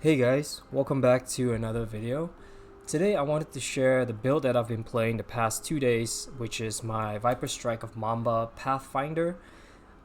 Hey guys, welcome back to another video. Today I wanted to share the build that I've been playing the past 2 days, which is my Viper Strike of Mamba Pathfinder.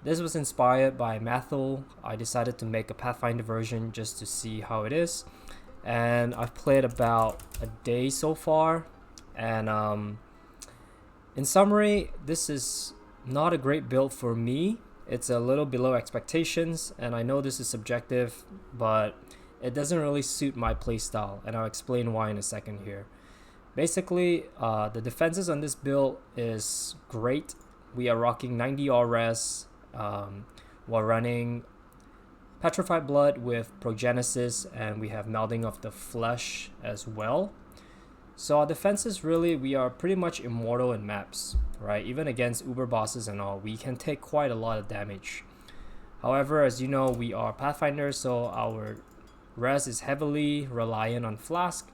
This was inspired by Mathil. I decided to make a Pathfinder version just to see how it is. And I've played about a day so far. And in summary, this is not a great build for me. It's a little below expectations, and I know this is subjective, but it doesn't really suit my playstyle, and I'll explain why in a second here. Basically, the defenses on this build is great. We are rocking 90 res while running Petrified Blood with Progenesis, and we have Melding of the Flesh as well. So our defenses, really, we are pretty much immortal in maps, right? Even against uber bosses and all, we can take quite a lot of damage. However, as you know, we are Pathfinders, so our res is heavily reliant on flask.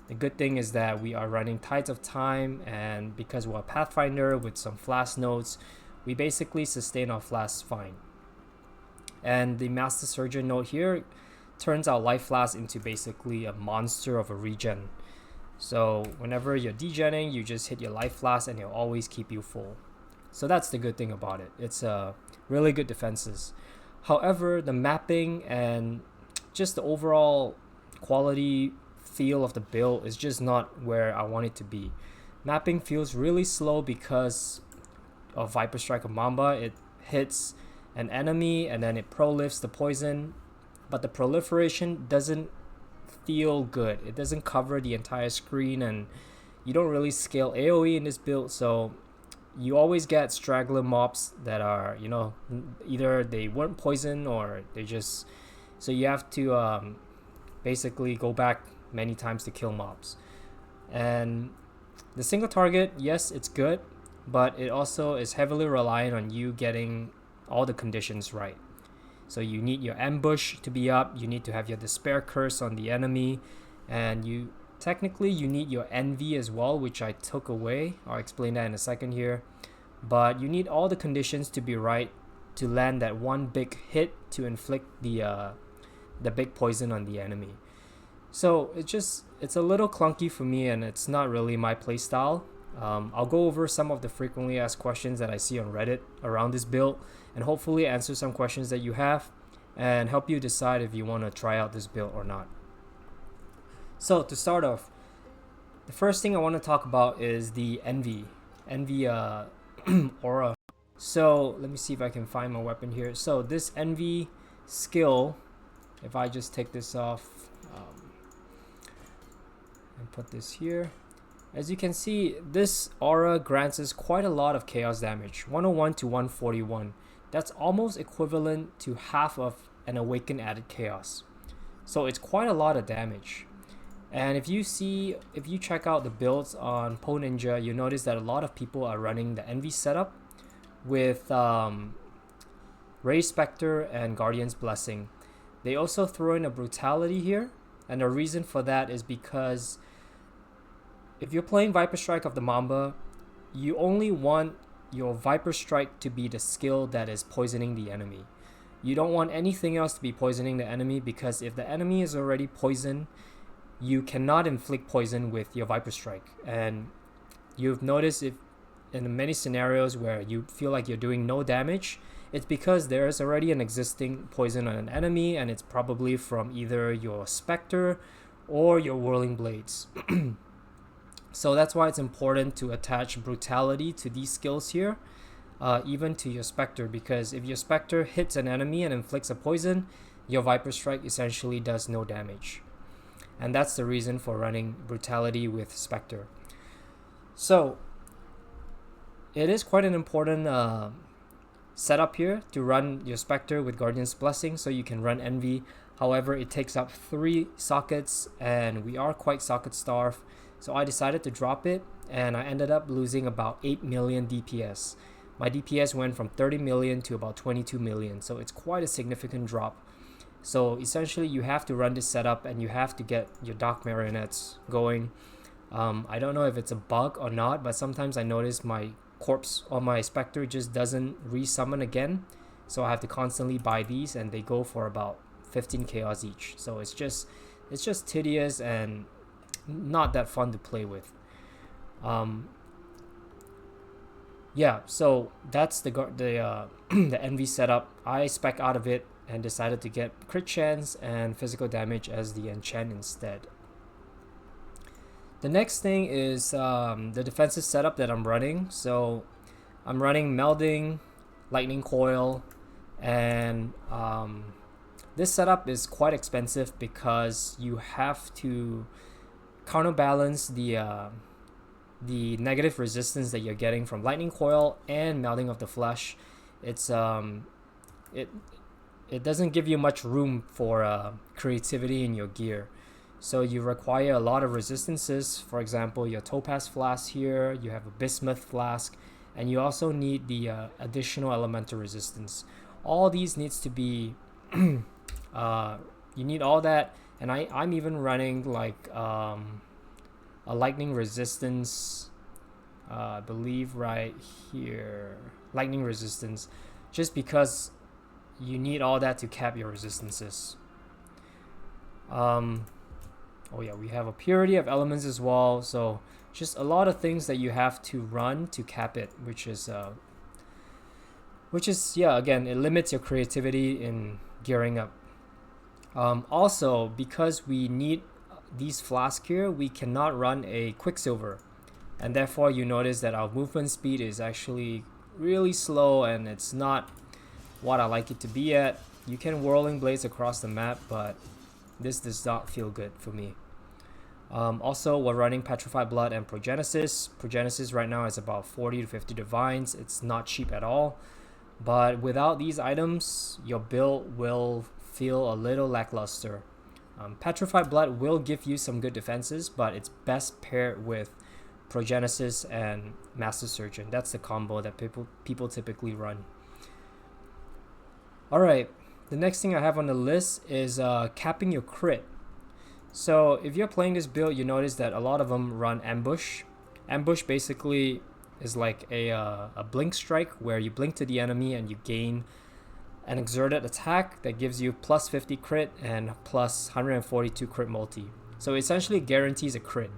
The good thing is that we are running Tides of Time, and because we're a Pathfinder with some flask nodes, we basically sustain our flasks fine. And the Master Surgeon node here turns our life flask into basically a monster of a regen. So whenever you're degenning, you just hit your life flask and it'll always keep you full. So that's the good thing about it. It's really good defenses. However, the mapping and just the overall quality feel of the build is just not where I want it to be. Mapping feels really slow because of Viper Strike of Mamba. It hits an enemy and then it prolifts the poison, but the proliferation doesn't feel good. It doesn't cover the entire screen, and you don't really scale AoE in this build, so you always get straggler mobs that are, either they weren't poisoned or they just, so you have to basically go back many times to kill mobs. And the single target, yes, it's good, but it also is heavily reliant on you getting all the conditions right. So you need your ambush to be up, you need to have your despair curse on the enemy, and you need your envy as well, which I took away. I'll explain that in a second here. But you need all the conditions to be right to land that one big hit to inflict the big poison on the enemy. So it's a little clunky for me, and it's not really my playstyle. I'll go over some of the frequently asked questions that I see on Reddit around this build, and hopefully answer some questions that you have and help you decide if you want to try out this build or not. So to start off, the first thing I want to talk about is the envy aura. So let me see if I can find my weapon here. So this envy skill, if I just take this off and put this here, as you can see, this aura grants us quite a lot of chaos damage, 101 to 141. That's almost equivalent to half of an awakened added chaos. So it's quite a lot of damage. And if you check out the builds on POE Ninja, you notice that a lot of people are running the Envy setup with Ray Spectre and Guardian's Blessing. They also throw in a Brutality here, and the reason for that is because if you're playing Viper Strike of the Mamba, you only want your Viper Strike to be the skill that is poisoning the enemy. You don't want anything else to be poisoning the enemy, because if the enemy is already poisoned, you cannot inflict poison with your Viper Strike. And you've noticed, if in many scenarios where you feel like you're doing no damage, it's because there is already an existing poison on an enemy, and it's probably from either your Spectre or your Whirling Blades. So that's why it's important to attach Brutality to these skills here, even to your Spectre, because if your Spectre hits an enemy and inflicts a poison, your Viper Strike essentially does no damage. And that's the reason for running Brutality with Spectre. So it is quite an important setup here to run your Spectre with Guardian's Blessing, so you can run Envy. However, it takes up 3 sockets, and we are quite socket starved. So I decided to drop it, and I ended up losing about 8 million DPS. My DPS went from 30 million to about 22 million, so it's quite a significant drop. So essentially, you have to run this setup, and you have to get your Dark Marionettes going. I don't know if it's a bug or not, but sometimes I notice my corpse or my Spectre just doesn't resummon again. So I have to constantly buy these, and they go for about 15 chaos each. So it's just tedious and not that fun to play with. Yeah, so that's the the envy setup. I spec out of it and decided to get crit chance and physical damage as the enchant instead. The next thing is the defensive setup that I'm running. So I'm running Melding, Lightning Coil, and this setup is quite expensive because you have to counterbalance the negative resistance that you're getting from Lightning Coil and Melding of the Flesh. It's it doesn't give you much room for creativity in your gear. So you require a lot of resistances. For example, your Topaz Flask here, you have a Bismuth Flask, and you also need the additional elemental resistance. All these needs to be you need all that, and I'm even running like a lightning resistance, I believe right here, lightning resistance, just because you need all that to cap your resistances. Oh yeah, we have a purity of elements as well, so just a lot of things that you have to run to cap it, which is yeah, again, it limits your creativity in gearing up. Also, because we need these flasks here, we cannot run a Quicksilver, and therefore you notice that our movement speed is actually really slow and it's not what I like it to be at. You can whirling blades across the map, but this does not feel good for me. Also, we're running Petrified Blood and Progenesis. Progenesis right now is about 40 to 50 divines. It's not cheap at all, but without these items, your build will feel a little lackluster. Petrified Blood will give you some good defenses, but it's best paired with Progenesis and Master Surgeon. That's the combo that people typically run. Alright, the next thing I have on the list is capping your crit. So if you're playing this build, you notice that a lot of them run Ambush. Ambush basically is like a blink strike where you blink to the enemy and you gain an exerted attack that gives you plus 50 crit and plus 142 crit multi. So it essentially guarantees a crit.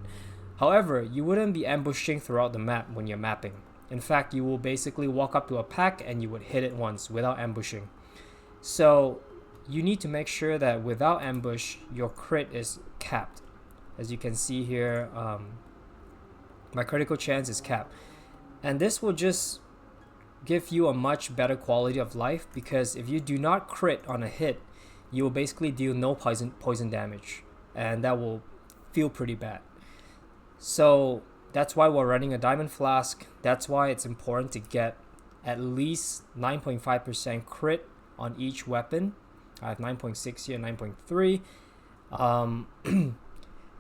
However, you wouldn't be ambushing throughout the map when you're mapping. In fact, you will basically walk up to a pack and you would hit it once without ambushing. So you need to make sure that without ambush, your crit is capped. As you can see here, my critical chance is capped. And this will just give you a much better quality of life, because if you do not crit on a hit, you will basically deal no poison damage, and that will feel pretty bad. So that's why we're running a Diamond Flask. That's why it's important to get at least 9.5% crit on each weapon. I have 9.6 here, 9.3.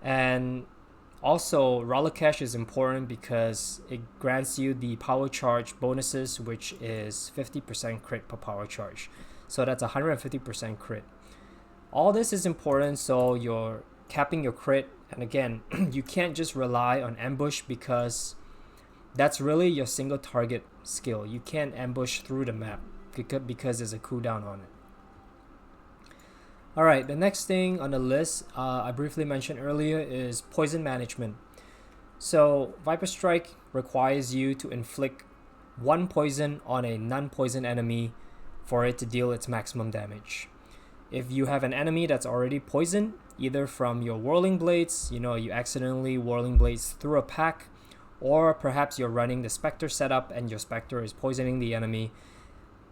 And also, Ralakesh is important because it grants you the power charge bonuses, which is 50% crit per power charge. So that's 150% crit. All this is important, so you're capping your crit. And again, you can't just rely on ambush, because that's really your single target skill. You can't ambush through the map because there's a cooldown on it. Alright, the next thing on the list I briefly mentioned earlier is poison management. So Viper Strike requires you to inflict one poison on a non-poison enemy for it to deal its maximum damage. If you have an enemy that's already poisoned, either from your whirling blades, you accidentally whirling blades through a pack, or perhaps you're running the Spectre setup and your Spectre is poisoning the enemy,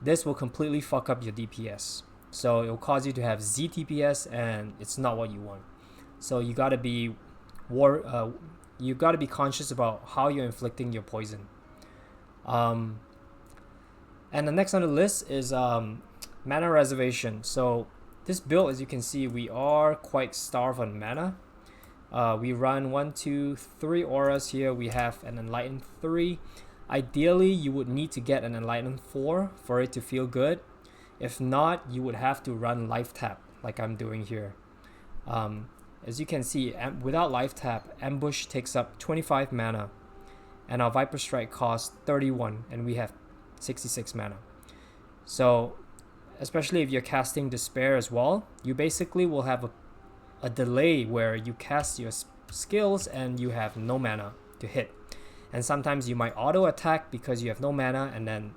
this will completely fuck up your DPS. So it will cause you to have Z DPS, and it's not what you want. So you gotta be conscious about how you're inflicting your poison. And the next on the list is mana reservation. So this build, as you can see, we are quite starved on mana. We run 1, 2, 3 auras here. We have an Enlightened 3. Ideally, you would need to get an Enlightened 4 for it to feel good. If not, you would have to run lifetap like I'm doing here. As you can see, without lifetap, ambush takes up 25 mana, and our Viper Strike costs 31, and we have 66 mana. So especially if you're casting Despair as well, you basically will have a delay where you cast your skills and you have no mana to hit. And sometimes you might auto attack because you have no mana, and then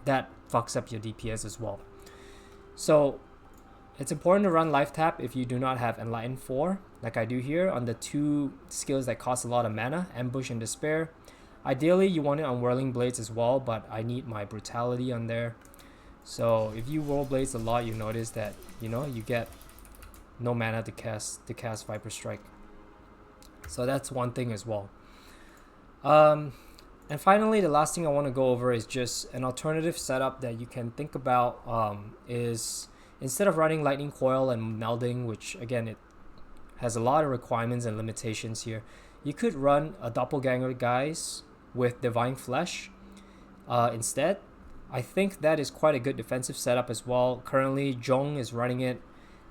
that fucks up your DPS as well. So it's important to run lifetap if you do not have Enlighten 4, like I do here, on the 2 skills that cost a lot of mana, Ambush and Despair. Ideally, you want it on Whirling Blades as well, but I need my Brutality on there. So if you roll Blades a lot, you notice that, you get no mana to cast Viper Strike. So that's one thing as well. And finally, the last thing I want to go over is just an alternative setup that you can think about, is instead of running Lightning Coil and Melding, which again, it has a lot of requirements and limitations here, you could run a Doppelganger guys with Divine Flesh instead. I think that is quite a good defensive setup as well. Currently, Zhong is running it,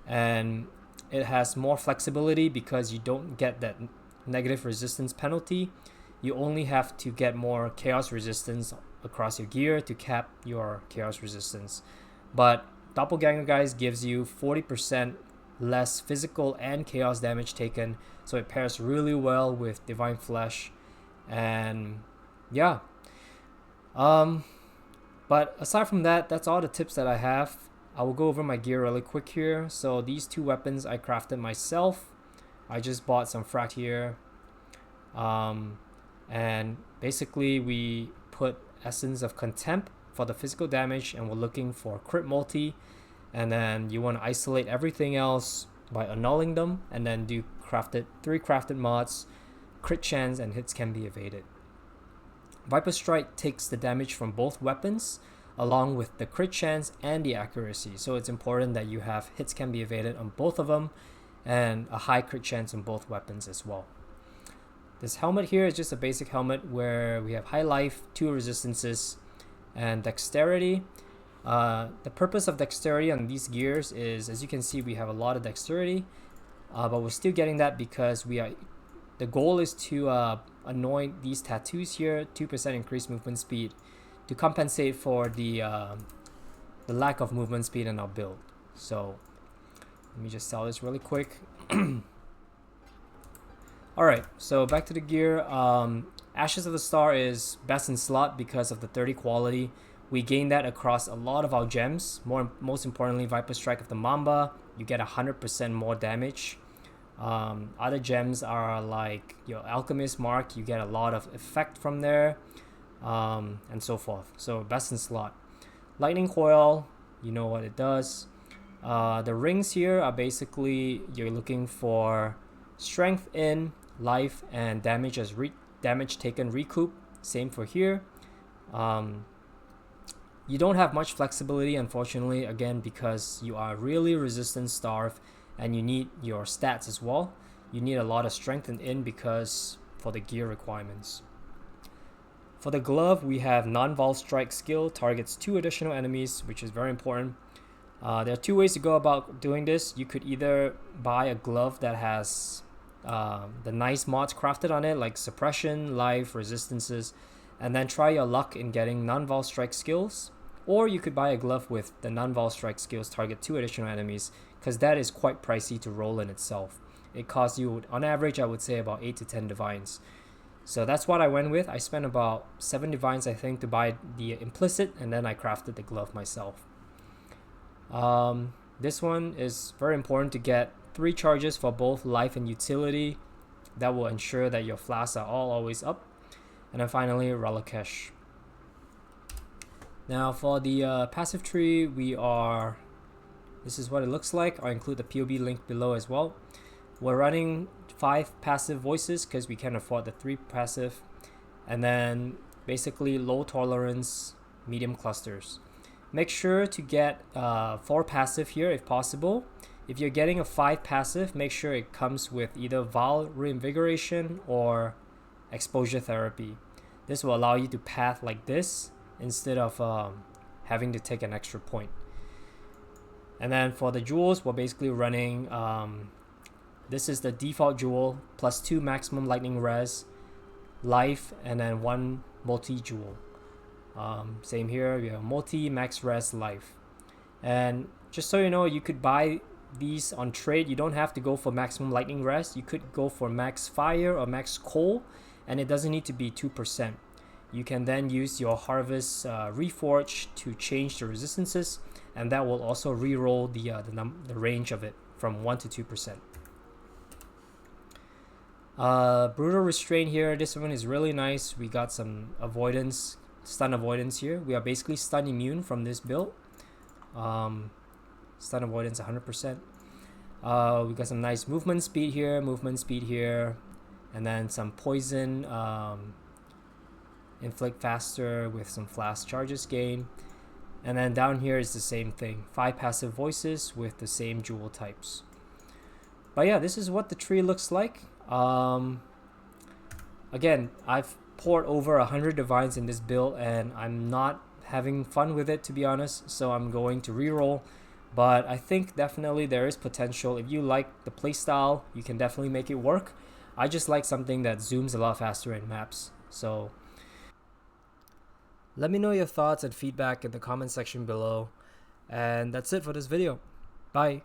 and it has more flexibility because you don't get that negative resistance penalty. You only have to get more chaos resistance across your gear to cap your chaos resistance. But Doppelganger guys gives you 40% less physical and chaos damage taken, so it pairs really well with Divine Flesh. And yeah, but aside from that, that's all the tips that I have. I will go over my gear really quick here. So these 2 weapons I crafted myself. I just bought some fract here, and basically we put Essence of Contempt for the physical damage, and we're looking for crit multi. And then you want to isolate everything else by annulling them, and then do 3 crafted mods, crit chance, and hits can be evaded. Viper Strike takes the damage from both weapons along with the crit chance and the accuracy, so it's important that you have hits can be evaded on both of them and a high crit chance on both weapons as well. This helmet here is just a basic helmet where we have high life, 2 resistances, and dexterity. The purpose of dexterity on these gears is, as you can see, we have a lot of dexterity, but we're still getting that because the goal is to anoint these tattoos here, 2% increased movement speed, to compensate for the lack of movement speed in our build. So let me just sell this really quick. Alright, so back to the gear. Ashes of the Star is best in slot because of the 30 quality. We gain that across a lot of our gems. Most importantly, Viper Strike of the Mamba, you get 100% more damage. Other gems are like your Alchemist Mark, you get a lot of effect from there, and so forth. So best in slot. Lightning Coil, you know what it does. The rings here are basically, you're looking for strength in, life, and damage as damage taken recoup. Same for here. You don't have much flexibility, unfortunately, again, because you are really resistance starved and you need your stats as well. You need a lot of strength in because for the gear requirements. For the glove, we have non-vol strike skill, targets 2 additional enemies, which is very important. There are 2 ways to go about doing this. You could either buy a glove that has the nice mods crafted on it, like suppression, life, resistances, and then try your luck in getting non-vol strike skills. Or you could buy a glove with the non-vol strike skills, target 2 additional enemies, because that is quite pricey to roll in itself. It costs you, on average, I would say about 8 to 10 divines. So that's what I went with. I spent about 7 divines, I think, to buy the implicit, and then I crafted the glove myself. This one is very important to get 3 charges for both life and utility. That will ensure that your flasks are all always up. And then finally, Relicash. Now for the passive tree, this is what it looks like. I'll include the POB link below as well. We're running 5 passive voices because we can't afford the 3 passive. And then basically low tolerance, medium clusters. Make sure to get 4 passive here if possible. If you're getting a 5 passive, make sure it comes with either Val Reinvigoration or Exposure Therapy. This will allow you to path like this instead of having to take an extra point. And then for the jewels, we're basically running, this is the default jewel, plus 2 maximum lightning res, life, and then 1 multi-jewel. Same here, we have multi, max res, life. And just so you know, you could buy these on trade. You don't have to go for maximum lightning rest. You could go for max fire or max coal, and it doesn't need to be 2%. You can then use your harvest reforge to change the resistances, and that will also re-roll the range of it from 1 to 2%. Brutal restraint here. This one is really nice. We got some avoidance, stun avoidance here. We are basically stun immune from this build. Stun avoidance 100%. We got some nice movement speed here, and then some poison, inflict faster with some flash charges gain. And then down here is the same thing, 5 passive voices with the same jewel types. But yeah, this is what the tree looks like. Again, I've poured over 100 divines in this build and I'm not having fun with it, to be honest, so I'm going to reroll. But I think definitely there is potential. If you like the playstyle, you can definitely make it work. I just like something that zooms a lot faster in maps. So let me know your thoughts and feedback in the comment section below. And that's it for this video. Bye.